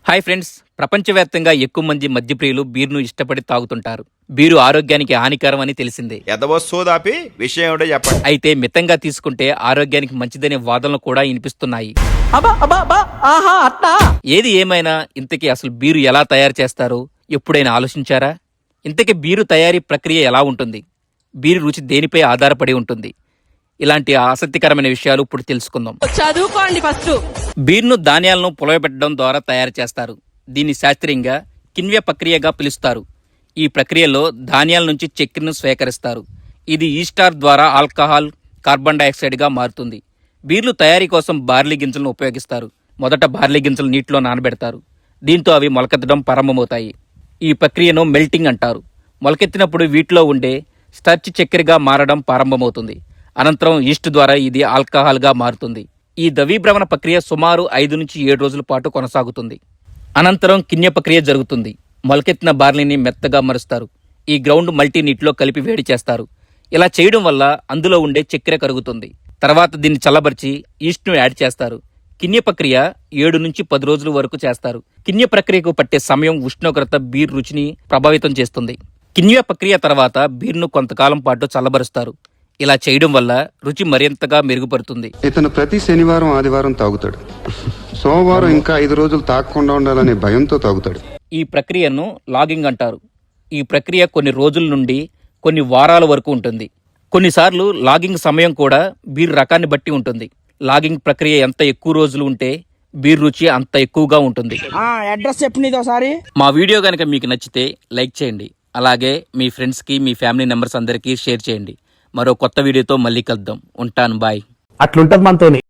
Hi friends, ప్రపంచవ్యాప్తంగా ఎక్కువ మంది మద్యప్రియులు బీర్ను ఇష్టపడి తాగుతుంటారు. బీరు ఆరోగ్యానికి హానికరం అని తెలిసిందే. ఎదవస్తోదాపి విషయం ఏమిటో చెప్పండి. అయితే మితంగా తీసుకుంటే ఆరోగ్యానికి మంచిదనే వాదనలు కూడా వినిపిస్తున్నాయి. ఏది ఏమైనా ఇంతకీ అసలు బీరు ఎలా తయారు చేస్తారో ఎప్పుడైనా ఆలోచించారా? ఇంతకీ బీరు తయారీ ప్రక్రియ ఎలా ఉంటుంది? బీరు రుచి దేనిపై ఆధారపడి ఉంటుంది? ఇలాంటి ఆసక్తికరమైన విషయాలు ఇప్పుడు తెలుసుకుందాం. చదువుకోండి ఫస్ట్. బీర్ను ధాన్యాలను పులవబెట్టడం ద్వారా తయారు చేస్తారు. దీన్ని శాస్త్రీయంగా కిణ్వ ప్రక్రియగా పిలుస్తారు. ఈ ప్రక్రియలో ధాన్యాల నుంచి చక్కెరను స్వీకరిస్తారు. ఇది ఈస్టర్ ద్వారా ఆల్కహాల్, కార్బన్ డైఆక్సైడ్గా మారుతుంది. బీర్లు తయారీ కోసం బార్లీ గింజలను ఉపయోగిస్తారు. మొదట బార్లీ గింజలు నీటిలో నానబెడతారు. దీంతో అవి మొలకెత్తడం ప్రారంభమవుతాయి. ఈ ప్రక్రియను మెల్టింగ్ అంటారు. మొలకెత్తినప్పుడు వీటిలో ఉండే స్టార్చ్ చక్కెరగా మారడం ప్రారంభమవుతుంది. అనంతరం ఈస్ట్ ద్వారా ఇది ఆల్కహాల్గా మారుతుంది. ఈ ద్రవీభ్రమణ ప్రక్రియ సుమారు 5 నుంచి 7 రోజుల పాటు కొనసాగుతుంది. అనంతరం కిణ్వ ప్రక్రియ జరుగుతుంది. మొలకెత్తిన బార్లీని మెత్తగా మరుస్తారు. ఈ గ్రౌండ్ మల్టీ నీటిలో కలిపి వేడి చేస్తారు. ఇలా చేయడం వల్ల అందులో ఉండే చక్కెర కరుగుతుంది. తర్వాత దీన్ని చల్లబరిచి ఈస్ట్ను యాడ్ చేస్తారు. కిణ్వ ప్రక్రియ 7 నుంచి 10 రోజుల వరకు చేస్తారు. కిణ్వ ప్రక్రియకు పట్టే సమయం, ఉష్ణోగ్రత బీర్ రుచిని ప్రభావితం చేస్తుంది. కిణ్వ ప్రక్రియ తర్వాత బీర్ను కొంతకాలం పాటు చల్లబరుస్తారు. ఇలా చేయడం వల్ల రుచి మరింతగా మెరుగుపడుతుంది. ఇతను ప్రతి శనివారం ఆదివారం తాగుతాడు. సోమవారం ఇంకా 5 రోజులు తాగకుండా ఉండాలనే భయంతో తాగుతాడు. ఈ ప్రక్రియను లాగింగ్ అంటారు. ఈ ప్రక్రియ కొన్ని రోజుల నుండి కొన్ని వారాల వరకు ఉంటుంది. కొన్నిసార్లు లాగింగ్ సమయం కూడా బీర్ రకాన్ని బట్టి ఉంటుంది. లాగింగ్ ప్రక్రియ ఎంత ఎక్కువ రోజులు ఉంటే బీర్ రుచి అంత ఎక్కువగా ఉంటుంది. అడ్రస్ చెప్పు నీదోసారి. మా వీడియో కనుక మీకు నచ్చితే లైక్ చేయండి. అలాగే మీ ఫ్రెండ్స్కి, మీ ఫ్యామిలీ మెంబర్స్ అందరికీ షేర్ చేయండి. మరో కొత్త వీడియోతో మళ్ళీ కలుద్దాం. ఉంటాను, బాయ్. అట్లుంటది మనతోని.